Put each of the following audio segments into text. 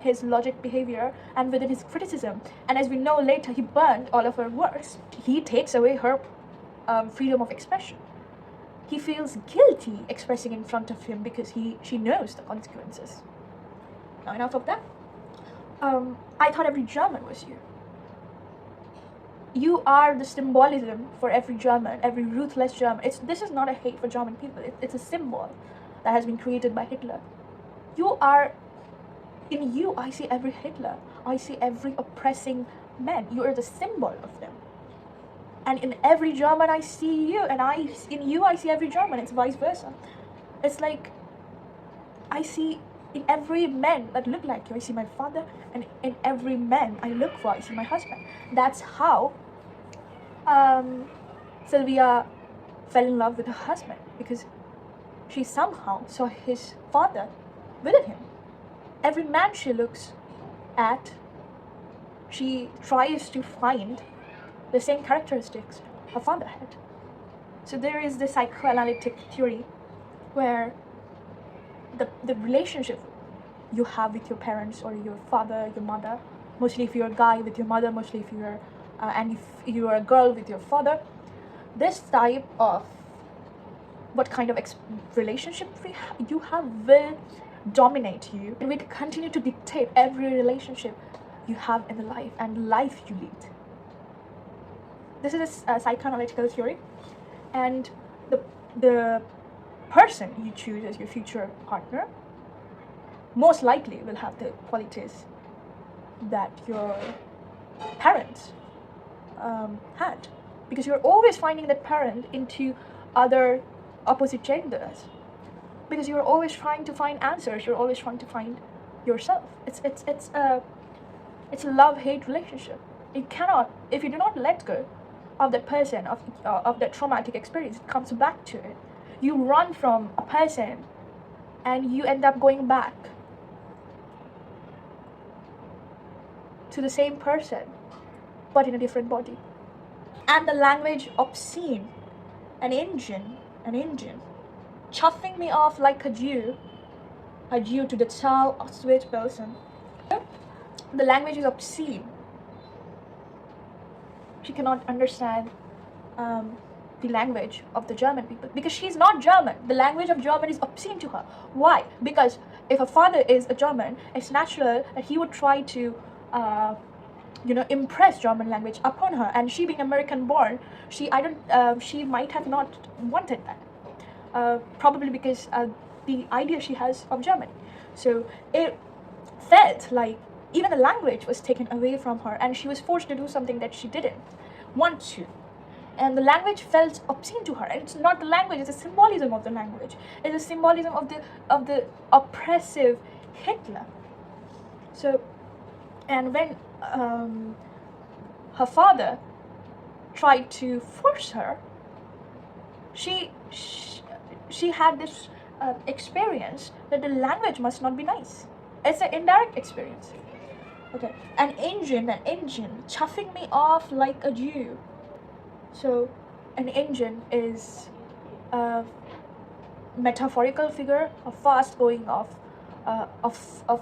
his logic behavior and within his criticism. And as we know later, he burned all of her works. He takes away her freedom of expression. He feels guilty expressing in front of him because she knows the consequences. Now enough of that. I thought every German was you. You are the symbolism for every German, every ruthless German. This is not a hate for German people. It's a symbol that has been created by Hitler. You are, in you, I see every Hitler. I see every oppressing man. You are the symbol of them. And in every German, I see you, and in you, I see every German. It's vice versa. It's like, I see in every man that look like you, I see my father, and in every man I look for, I see my husband. That's how Sylvia fell in love with her husband, because she somehow saw his father within him. Every man she looks at, she tries to find the same characteristics her father had. So there is this psychoanalytic theory where the relationship you have with your parents or your father, your mother, mostly if you're a guy with your mother, mostly if you're and if you're a girl with your father, this type of what kind of relationship you have will dominate you and will continue to dictate every relationship you have in the life and life you lead. This is a psychoanalytical theory, and the person you choose as your future partner most likely will have the qualities that your parents had, because you're always finding that parent into other opposite genders, because you're always trying to find answers, you're always trying to find yourself. It's a love-hate relationship. You cannot, if you do not let go of that person, of that traumatic experience, it comes back to it. You run from a person and you end up going back to the same person but in a different body. And the language obscene, an Indian, chuffing me off like a Jew to the Chow Auschwitz person. The language is obscene. She cannot understand the language of the German people because she's not German. The language of German is obscene to her. Why? Because if her father is a German, it's natural that he would try to impress German language upon her, and she being American born, she might have not wanted that, probably because the idea she has of Germany. So it felt like even the language was taken away from her and she was forced to do something that she didn't want to, and the language felt obscene to her. And it's not the language, it's a symbolism of the language. It's a symbolism of the oppressive Hitler. So, and when her father tried to force her, she had this experience that the language must not be nice. It's an indirect experience. Okay, an Indian chuffing me off like a Jew. So an Indian is a metaphorical figure of fast going, of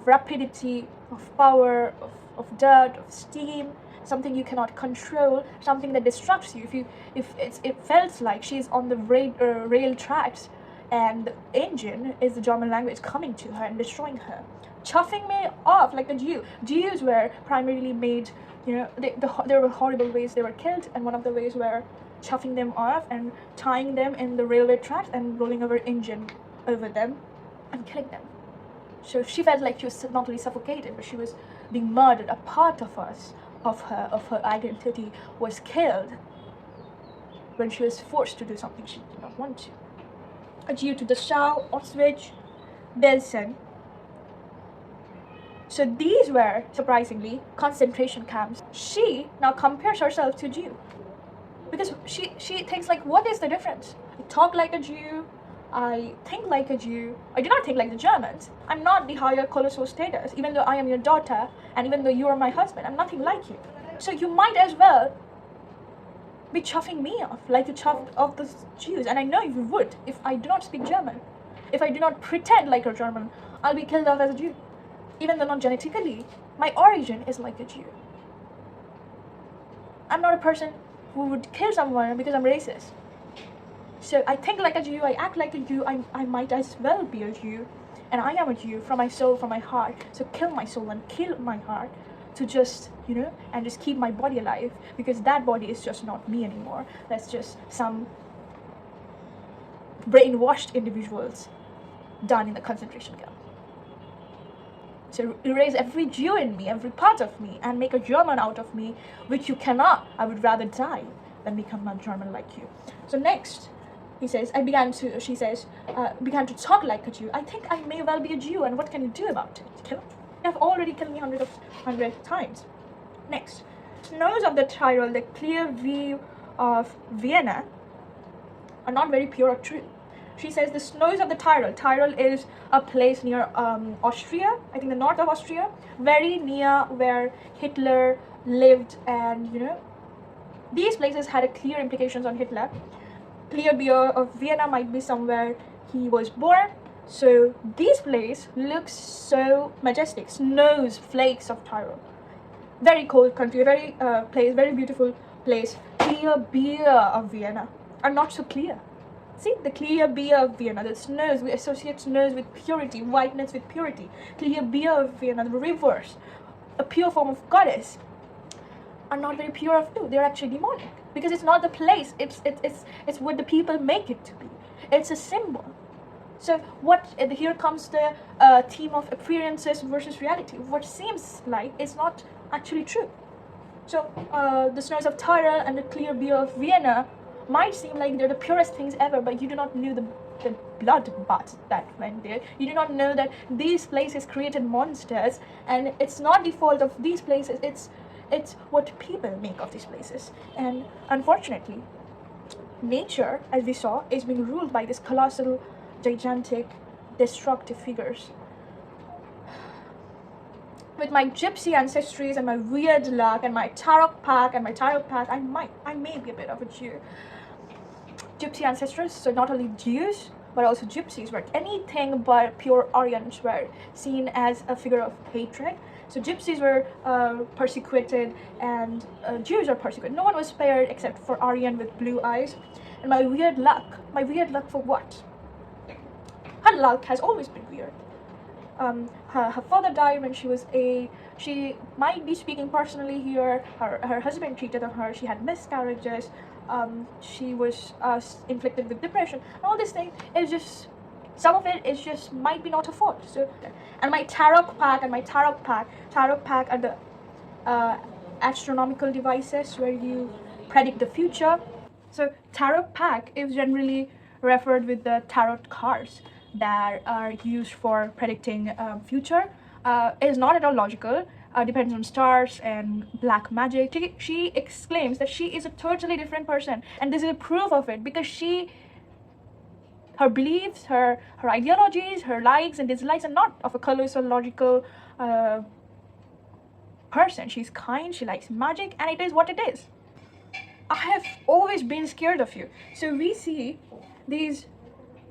rapidity, of power, of dirt, of steam, something you cannot control, something that distracts you. It felt like she's on the rail tracks, and the engine is the German language coming to her and destroying her, chuffing me off like a Jew. Jews were primarily made, there were horrible ways they were killed, and one of the ways were chuffing them off and tying them in the railway tracks and rolling our engine over them and killing them. So she felt like she was not only suffocated, but she was being murdered. A part of her identity was killed when she was forced to do something she did not want to. Due to the Dachau, Auschwitz, Belsen. So these were, surprisingly, concentration camps. She now compares herself to Jew, because she thinks like, what is the difference? I talk like a Jew, I think like a Jew. I do not think like the Germans. I'm not the higher colossal status, even though I am your daughter, and even though you are my husband, I'm nothing like you. So you might as well be chuffing me off like you chuffed off the Jews. And I know you would. If I do not speak German, if I do not pretend like a German, I'll be killed off as a Jew. even though not genetically, my origin is like a Jew. I'm not a person who would kill someone because I'm racist. So I think like a Jew, I act like a Jew, I might as well be a Jew. And I am a Jew from my soul, from my heart. So kill my soul and kill my heart to just, and just keep my body alive. Because that body is just not me anymore. That's just some brainwashed individuals done in the concentration camp. So erase every Jew in me, every part of me, and make a German out of me, which you cannot. I would rather die than become a German like you. So next, she says, began to talk like a Jew. I think I may well be a Jew, and what can you do about it? Kill? You have already killed me 100 times. Next, snows of the Tyrol, the clear view of Vienna, are not very pure or true. She says the snows of the Tyrol. Tyrol is a place near Austria, I think the north of Austria, very near where Hitler lived, and these places had a clear implications on Hitler. Clear beer of Vienna might be somewhere he was born. So this place looks so majestic. Snows, flakes of Tyrol. Very cold country, very beautiful place. Clear beer of Vienna are not so clear. See, the clear beer of Vienna, the snows, we associate snows with purity, whiteness with purity. Clear beer of Vienna, the rivers, a pure form of goddess, are not very pure of too. They're actually demonic. Because it's not the place, it's what the people make it to be. It's a symbol. So here comes the theme of appearances versus reality. What seems like is not actually true. So the snows of Tyrol and the clear beer of Vienna might seem like they're the purest things ever, but you do not know the bloodbath that went there. You do not know that these places created monsters, and it's not the fault of these places, it's what people make of these places. And unfortunately, nature, as we saw, is being ruled by these colossal, gigantic, destructive figures. With my gypsy ancestries and my weird luck and my tarot pack, I may be a bit of a Jew. Gypsy ancestors, so not only Jews, but also gypsies, were anything but pure Aryans were seen as a figure of hatred. So gypsies were persecuted, and Jews are persecuted. No one was spared except for Aryan with blue eyes. And my weird luck for what? Her luck has always been weird. Her father died when she might be speaking personally here. Her husband cheated on her. She had miscarriages. She was inflicted with depression. And all this thing is just, some of it is just might be not her fault. So, and my tarot pack are the astronomical devices where you predict the future. So tarot pack is generally referred with the tarot cards that are used for predicting future. It is not at all logical. Depends on stars and black magic. She exclaims that she is a totally different person, and this is a proof of it, because her beliefs, her ideologies, her likes and dislikes are not of a colossal logical person. She's kind, she likes magic, and it is what it is. I have always been scared of you. So we see these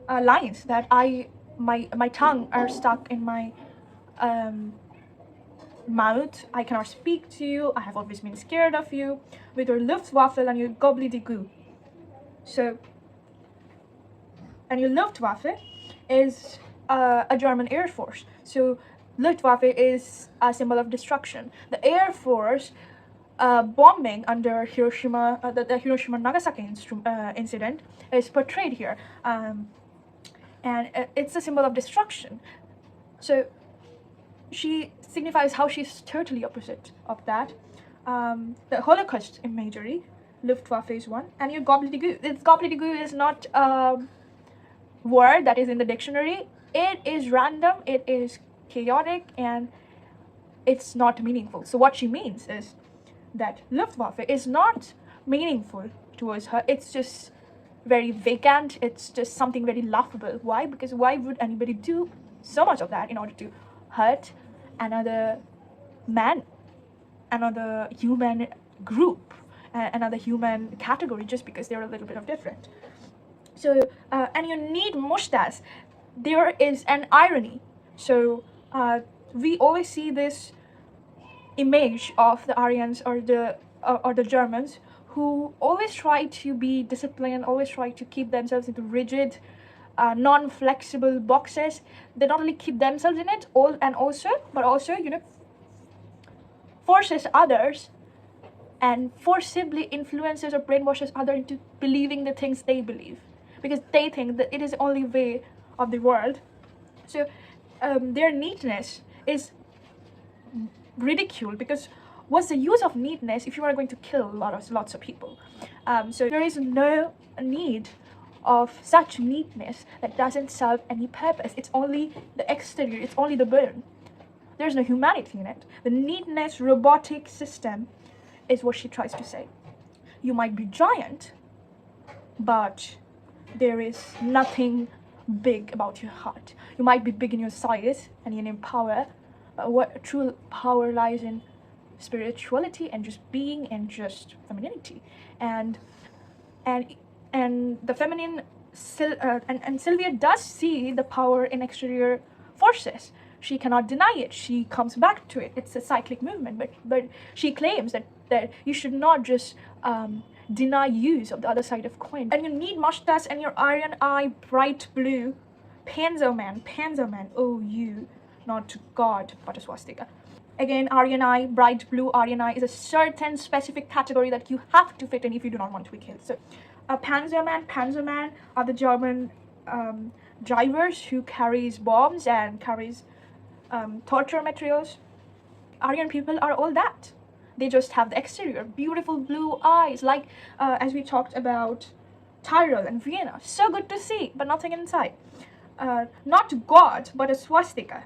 lines that my tongue are stuck in my mouth. I cannot speak to you. I have always been scared of you with your Luftwaffe and your gobbledygook. So, and your Luftwaffe is a German Air Force. So Luftwaffe is a symbol of destruction. The Air Force bombing under Hiroshima, the Hiroshima-Nagasaki incident is portrayed here. And it's a symbol of destruction. So she signifies how she's totally opposite of that. The Holocaust imagery, Luftwaffe is one, and your gobbledygook. Gobbledygook is not a word that is in the dictionary. It is random, it is chaotic, and it's not meaningful. So what she means is that Luftwaffe is not meaningful towards her. It's just very vacant. It's just something very laughable. Why? Because why would anybody do so much of that in order to hurt another man, another human group, another human category, just because they're a little bit of different? So, and you need mustache. There is an irony. So, we always see this image of the Aryans or the Germans who always try to be disciplined, always try to keep themselves into rigid, non-flexible boxes. They not only keep themselves in it, but also, you know, forces others and forcibly influences or brainwashes others into believing the things they believe, because they think that it is the only way of the world. So their neatness is ridiculed, because what's the use of neatness if you are going to kill lots of people? So there is no need of such neatness that doesn't serve any purpose. It's only the exterior, it's only the burn. There's no humanity in it. The neatness robotic system is what she tries to say. You might be giant, but there is nothing big about your heart. You might be big in your size and in your power, but what true power lies in spirituality and just being and just femininity. And the feminine, and Sylvia does see the power in exterior forces. She cannot deny it. She comes back to it. It's a cyclic movement, but she claims that you should not just deny use of the other side of coin. And you need mustache and your iron eye bright blue. Panzer man, oh you, not God, but a swastika. Again, Aryan eye, bright blue Aryan eye is a certain specific category that you have to fit in if you do not want to be killed. So a Panzerman are the German drivers who carries bombs and carries torture materials. Aryan people are all that. They just have the exterior, beautiful blue eyes, like as we talked about Tyrol and Vienna. So good to see, but nothing inside. Not God, but a swastika.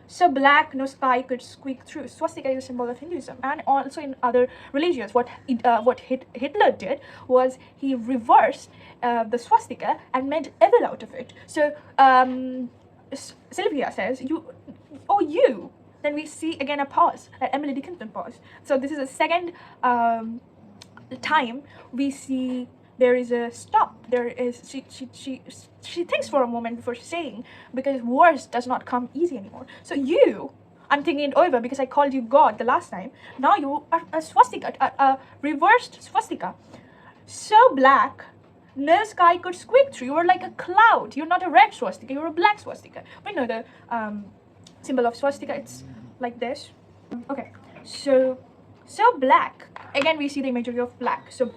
So black, no sky could squeak through. Swastika is a symbol of Hinduism and also in other religions. What Hitler did was he reversed the swastika and made evil out of it. So Sylvia says, you. Then we see again a pause, an Emily Dickinson pause. So this is the second time we see there is a stop. There is she thinks for a moment before saying, because words does not come easy anymore. So I'm thinking it over because I called you God the last time. Now you are a swastika, a reversed swastika. So black, no sky could squeak through. You are like a cloud. You're not a red swastika, you're a black swastika. We know the symbol of swastika, it's like this. Okay, so black, again we see the imagery of black. So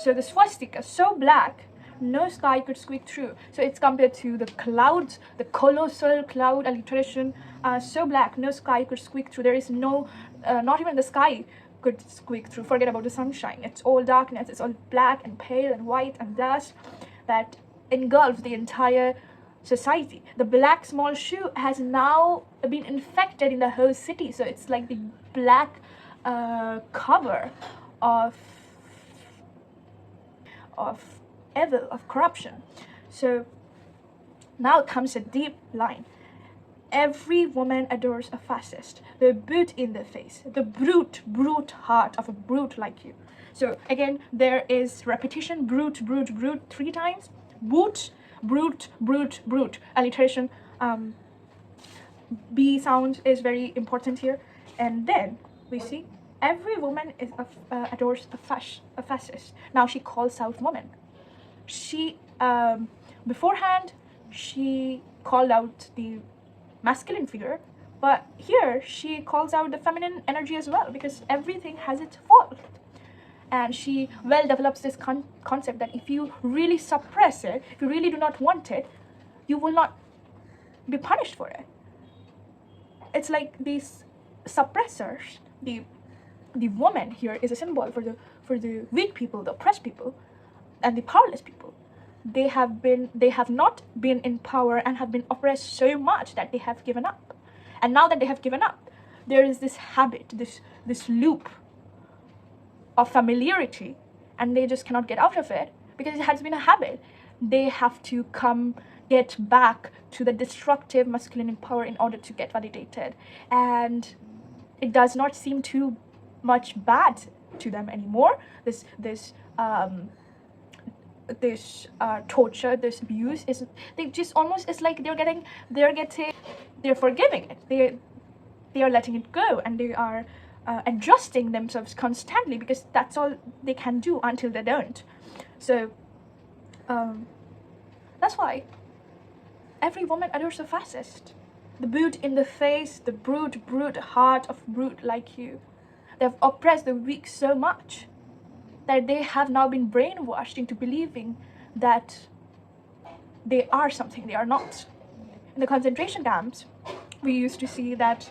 the swastika, so black, no sky could squeak through. So it's compared to the clouds, the colossal cloud alliteration. So black, no sky could squeak through. There is no, not even the sky could squeak through. Forget about the sunshine. It's all darkness. It's all black and pale and white and dust that engulfs the entire society. The black small shoe has now been infected in the whole city. So it's like the black cover of evil, of corruption. So now comes a deep line. Every woman adores a fascist, the boot in the face, the brute heart of a brute like you. So again, there is repetition, brute, 3 times. Boot, brute, alliteration. B sound is very important here. And then we see every woman is adores a fascist. Now she calls out women. She beforehand she called out the masculine figure, but here she calls out the feminine energy as well, because everything has its fault. And she well develops this concept that if you really suppress it, if you really do not want it, you will not be punished for it. It's like these suppressors. The woman here is a symbol for the weak people, the oppressed people, and the powerless people. They have not been in power and have been oppressed so much that they have given up. And now that they have given up, there is this habit, this loop of familiarity, and they just cannot get out of it because it has been a habit. They have to get back to the destructive masculine power in order to get validated, and it does not seem too much bad to them anymore. This torture, this abuse is, they just almost, it's like they're forgiving it. they are letting it go, and they are adjusting themselves constantly, because that's all they can do until they don't. So that's why every woman adores the fascist. The brute in the face, the brute heart of brute like you. They have oppressed the weak so much that they have now been brainwashed into believing that they are something they are not. In the concentration camps, we used to see that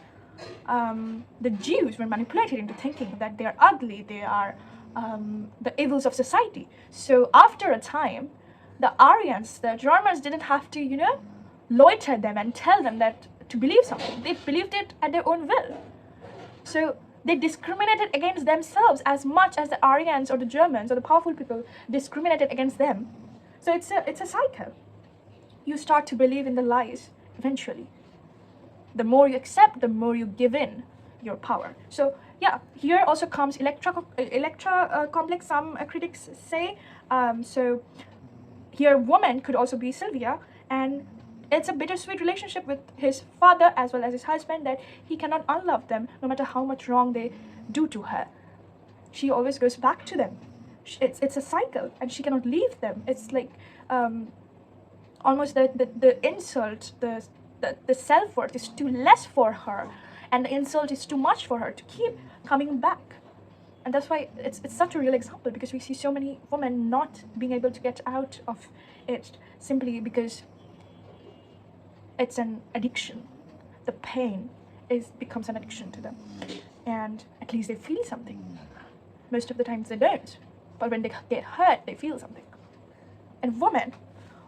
the Jews were manipulated into thinking that they are ugly, they are the evils of society. So after a time, the Aryans, the Germans, didn't have to, loiter them and tell them that to believe something. They believed it at their own will. So they discriminated against themselves as much as the Aryans or the Germans or the powerful people discriminated against them. So it's a cycle. You start to believe in the lies eventually. The more you accept, the more you give in your power. So yeah, here also comes Electra complex, some critics say. So here woman could also be Sylvia, and it's a bittersweet relationship with his father as well as his husband, that he cannot unlove them no matter how much wrong they do to her. She always goes back to them. It's a cycle, and she cannot leave them. It's like almost the insult, the self-worth is too less for her, and the insult is too much for her to keep coming back. And that's why it's such a real example, because we see so many women not being able to get out of it simply because it's an addiction. The pain becomes an addiction to them, and at least they feel something. Most of the times they don't, but when they get hurt, they feel something. And women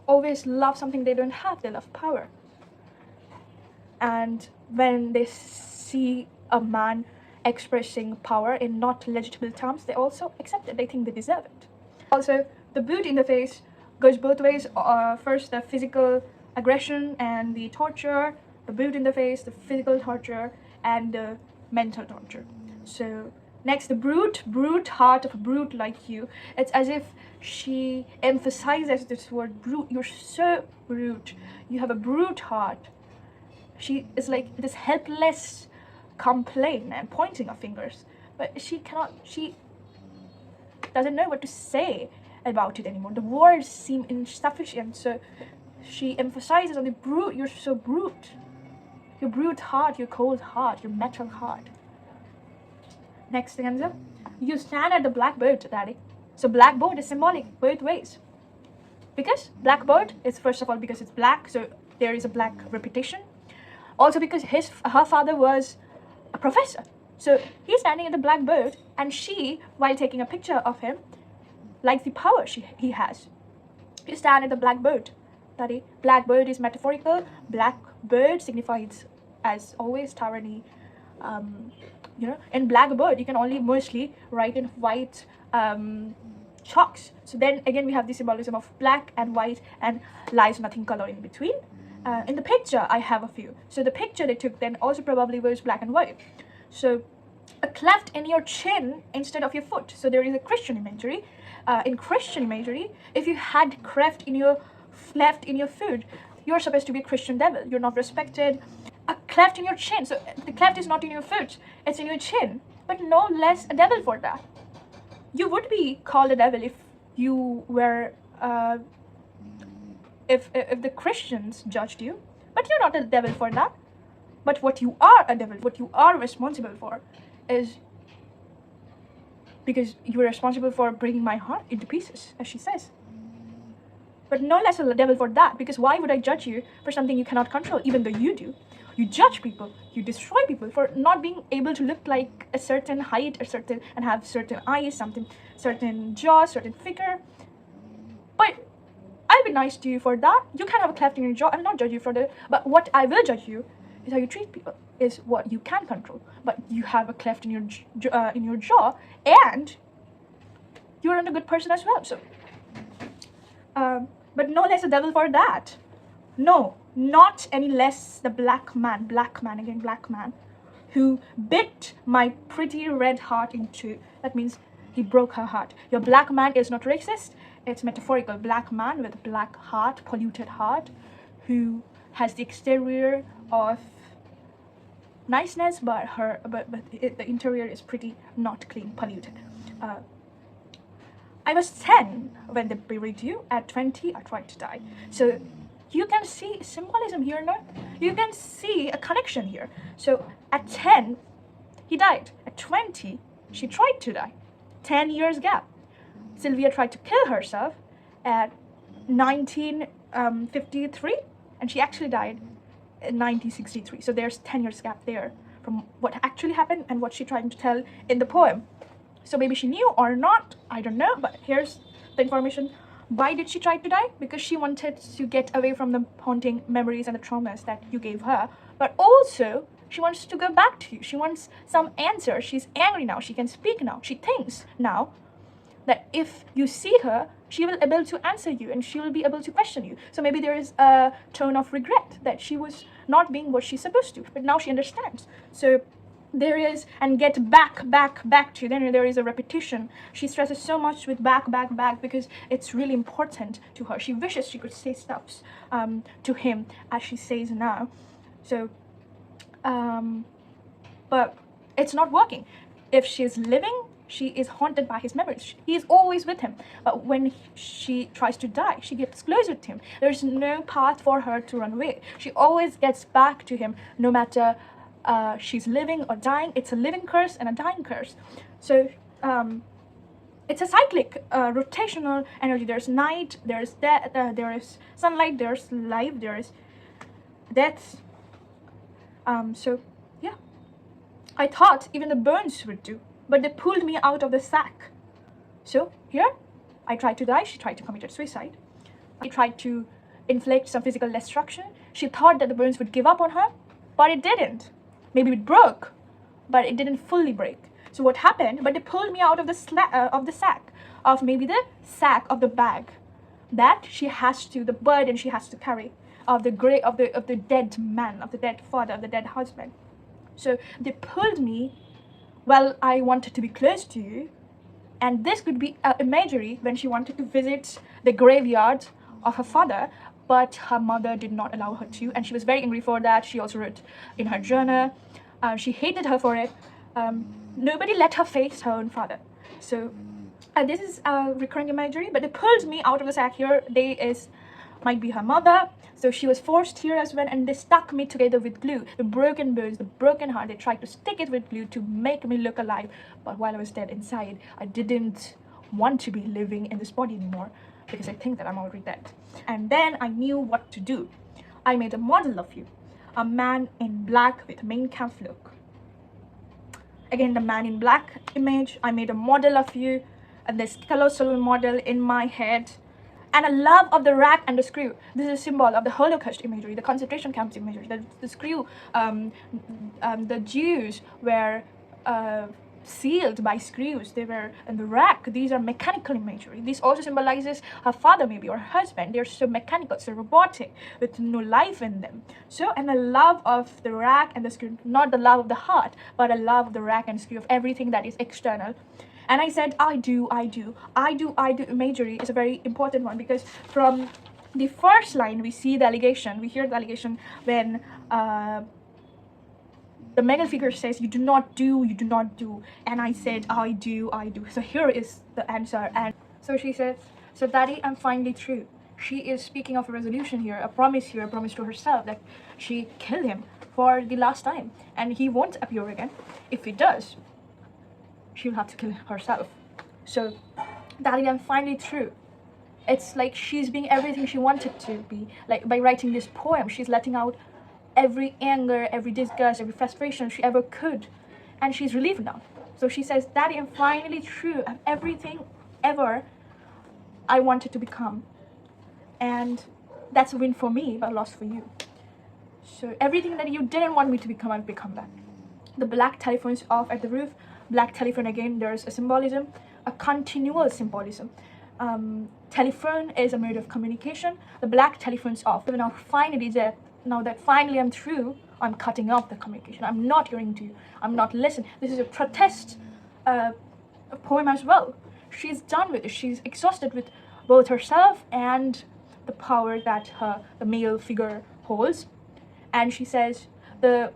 always love something they don't have. They love power. And when they see a man expressing power in not legitimate terms, they also accept it. They think they deserve it. Also, the boot in the face goes both ways. First, the physical aggression and the torture, the boot in the face, the physical torture, and the mental torture. So next, the brute heart of a brute like you. It's as if she emphasizes this word brute. You're so brute. You have a brute heart. She is like this helpless complaint and pointing of fingers, but she doesn't know what to say about it anymore. The words seem insufficient, so she emphasizes on the brute. You're so brute. Your brute heart, your cold heart, your metal heart. Next stanza. You stand at the blackbird, Daddy. So blackboard is symbolic both ways. Because blackbird is, first of all, because it's black, so there is a black reputation. Also because her father was a professor. So he's standing at the blackbird, and she, while taking a picture of him, likes the power he has. You stand at the blackbird. Daddy. Blackbird is metaphorical. Blackbird signifies, as always, tyranny. In blackbird, you can only mostly write in white chalks. So then again, we have the symbolism of black and white, and lies nothing color in between. In the picture, I have a few. So the picture they took then also probably was black and white. So a cleft in your chin instead of your foot. So there is a Christian imagery. In Christian imagery, if you had cleft in your foot, you're supposed to be a Christian devil. You're not respected. A cleft in your chin. So the cleft is not in your foot, it's in your chin. But no less a devil for that. You would be called a devil if you were, if the Christians judged you. But you're not a devil for that. But what you are a devil, what you are responsible for, is because you were responsible for breaking my heart into pieces, as she says. But no less a devil for that, because why would I judge you for something you cannot control, even though you do? You judge people, you destroy people for not being able to look like a certain height, and have certain eyes, certain jaw, certain figure. But I'll be nice to you for that. You can have a cleft in your jaw. I will not judge you for that. But what I will judge you is how you treat people, is what you can control. But you have a cleft in your jaw, and you're not a good person as well. So, but no less a devil for that. No, not any less the black man, who bit my pretty red heart in two. That means he broke her heart. Your black man is not racist. It's metaphorical. Black man with black heart, polluted heart, who has the exterior of niceness, but the interior is pretty not clean, polluted. I was 10 when they buried you. At 20, I tried to die. So you can see symbolism here, no? You can see a connection here. So at 10, he died. At 20, she tried to die. 10 years gap. Sylvia tried to kill herself at 1953, and she actually died in 1963. So there's 10 years gap there from what actually happened and what she tried to tell in the poem. So maybe she knew or not, I don't know, but here's the information. Why did she try to die? Because she wanted to get away from the haunting memories and the traumas that you gave her, but also she wants to go back to you. She wants some answer. She's angry now. She can speak now. She thinks now that if you see her, she will be able to answer you and she will be able to question you. So maybe there is a tone of regret that she was not being what she's supposed to, but now she understands. So there is, and get back to, then there is a repetition. She stresses so much with back, because it's really important to her. She wishes she could say stuff to him as she says now. So, but it's not working. If she's living, she is haunted by his memories. He is always with him. But when she tries to die, she gets closer to him. There's no path for her to run away. She always gets back to him, no matter she's living or dying. It's a living curse and a dying curse. So it's a cyclic, rotational energy. There's night, there's death, there is sunlight, there's life, there's death. So yeah, I thought even the burns would do, but they pulled me out of the sack. So here, I tried to die. She tried to commit suicide. She tried to inflict some physical destruction. She thought that the burns would give up on her, but it didn't. Maybe it broke, but it didn't fully break. So what happened? But they pulled me out of the sack, of maybe the sack of the bag that she has to, the burden she has to carry of the dead man, of the dead father, of the dead husband. So they pulled me. Well, I wanted to be close to you, and this could be imagery when she wanted to visit the graveyard of her father, but her mother did not allow her to, and she was very angry for that. She also wrote in her journal, she hated her for it. Nobody let her face her own father. So this is a recurring imagery, but they pulled me out of the sack. Here might be her mother. So she was forced here as well, and they stuck me together with glue. The broken bones, the broken heart, they tried to stick it with glue to make me look alive. But while I was dead inside, I didn't want to be living in this body anymore, because I think that I'm already dead. And then I knew what to do. I made a model of you, a man in black with a main calf look. Again, the man in black image. I made a model of you, and this colossal model in my head, and a love of the rack and the screw. This is a symbol of the Holocaust imagery, the concentration camps imagery. The screw, the Jews were sealed by screws. They were in the rack. These are mechanical imagery. This also symbolizes her father, maybe, or her husband. They're so mechanical, so robotic, with no life in them. So, and a love of the rack and the screw, not the love of the heart, but a love of the rack and screw, of everything that is external. And I said, I do imagery is a very important one, because from the first line we see the allegation, we hear the allegation when the male figure says, you do not do, and I said, I do. So here is the answer. And so she says, so Daddy, I'm finally through. She is speaking of a resolution here, a promise to herself that she killed him for the last time, and he won't appear again. If he does, she'll have to kill herself. So, Daddy, I'm finally through. It's like she's being everything she wanted to be. Like, by writing this poem, she's letting out every anger, every disgust, every frustration she ever could. And she's relieved now. So she says, Daddy, I'm finally through. I'm everything ever I wanted to become. And that's a win for me, but a loss for you. So everything that you didn't want me to become, I've become that. The black telephone's off at the roof. Black telephone, again, there's a symbolism, a continual symbolism. Telephone is a mode of communication. The black telephone's off. Now that finally I'm through, I'm cutting off the communication. I'm not hearing to you. I'm not listening. This is a protest poem as well. She's done with it. She's exhausted with both herself and the power that the male figure holds. And she says, the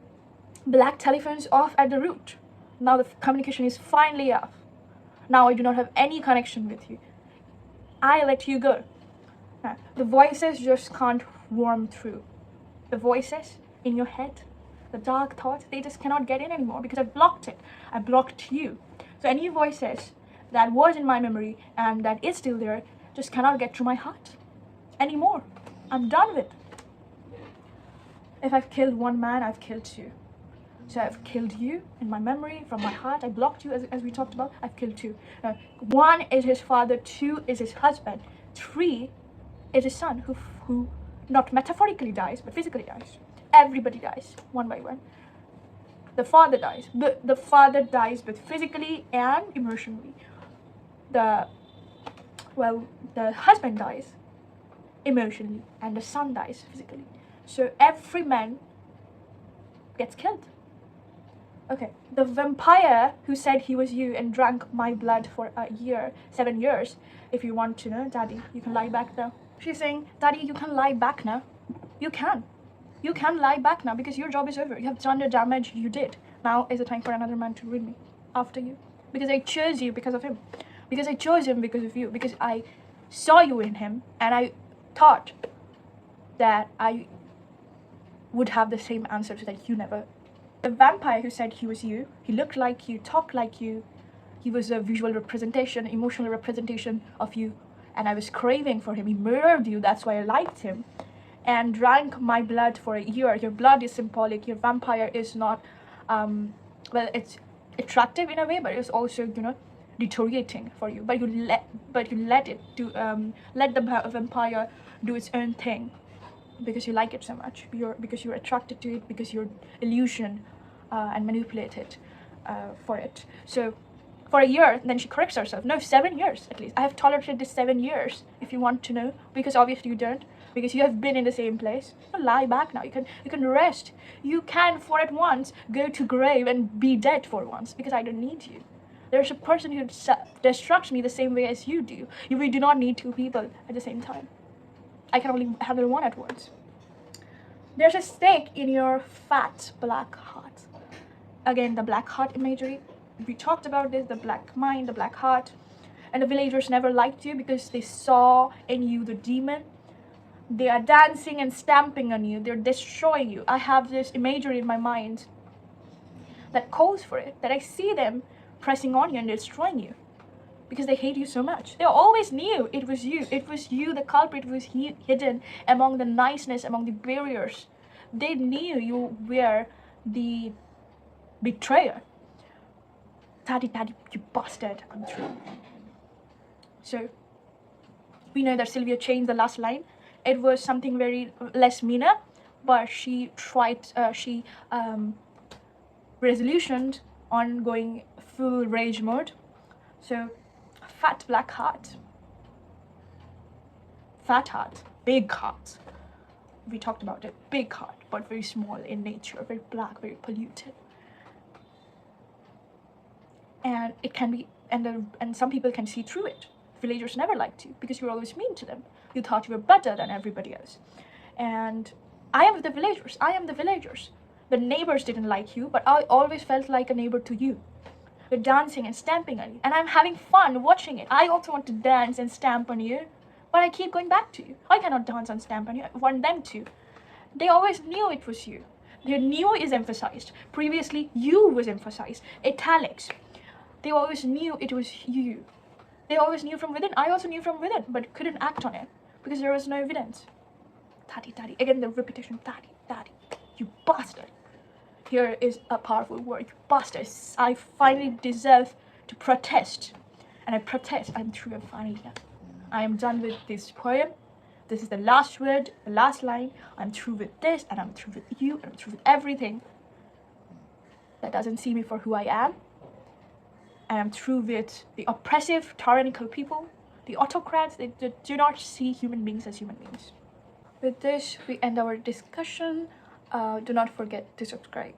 Black telephone's off at the root. Now the communication is finally off. Now I do not have any connection with you. I let you go. Now, the voices just can't warm through. The voices in your head, the dark thoughts, they just cannot get in anymore because I blocked it. I blocked you. So any voices that was in my memory and that is still there just cannot get through my heart anymore. I'm done with it. If I've killed one man, I've killed two. So I've killed you in my memory, from my heart. I blocked you, as we talked about. I've killed two. Now, 1 is his father, 2 is his husband, 3 is his son, who not metaphorically dies, but physically dies. Everybody dies, one by one. The father dies. The father dies both physically and emotionally. The husband dies emotionally, and the son dies physically. So every man gets killed. Okay, the vampire who said he was you and drank my blood for a year, 7 years, if you want to know, Daddy, you can lie back now. She's saying, Daddy, you can lie back now. You can. You can lie back now because your job is over. You have done the damage you did. Now is the time for another man to ruin me after you. Because I chose you because of him. Because I chose him because of you. Because I saw you in him and I thought that I would have the same answer so that you never. The vampire who said he was you, he looked like you, talked like you, he was a visual representation, emotional representation of you, and I was craving for him. He murdered you, that's why I liked him, and drank my blood for a year. Your blood is symbolic. Your vampire is not, well, it's attractive in a way, but it's also, you know, deteriorating for you. But you let it do, let the vampire do its own thing. Because you like it so much, because you're attracted to it, because you're illusioned and manipulated for it. So for a year, then she corrects herself. No, 7 years at least. I have tolerated this 7 years, if you want to know, because obviously you don't, because you have been in the same place. Don't lie back now. You can rest. You can for at once go to grave and be dead for once, because I don't need you. There's a person who destructs me the same way as you do. We do not need two people at the same time. I can only handle one at once. There's a stake in your fat black heart. Again, the black heart imagery. We talked about this, the black mind, the black heart. And the villagers never liked you because they saw in you the demon. They are dancing and stamping on you. They're destroying you. I have this imagery in my mind that calls for it, that I see them pressing on you and destroying you. Because they hate you so much. They always knew it was you. It was you, the culprit, was hidden among the niceness, among the barriers. They knew you were the betrayer. Daddy, you bastard, I'm through. So, we know that Sylvia changed the last line. It was something very less meaner, but she tried, resolutioned on going full rage mode. So, fat black heart, fat heart, big heart. We talked about it. Big heart, but very small in nature, very black, very polluted. And it can be, and some people can see through it. Villagers never liked you because you were always mean to them. You thought you were better than everybody else. And I am the villagers. I am the villagers. The neighbors didn't like you, but I always felt like a neighbor to you. You're dancing and stamping on you, and I'm having fun watching it. I also want to dance and stamp on you, but I keep going back to you. I cannot dance and stamp on you. I want them to. They always knew it was you. Their new is emphasized. Previously, you was emphasized. Italics. They always knew it was you. They always knew from within. I also knew from within, but couldn't act on it because there was no evidence. Daddy. Again, the repetition. Daddy. You bastard. Here is a powerful word, you bastards. I finally deserve to protest. And I protest. I'm through and finally done. I am done with this poem. This is the last word, the last line. I'm through with this, and I'm through with you, and I'm through with everything that doesn't see me for who I am. And I'm through with the oppressive, tyrannical people, the autocrats that do not see human beings as human beings. With this, we end our discussion. Do not forget to subscribe.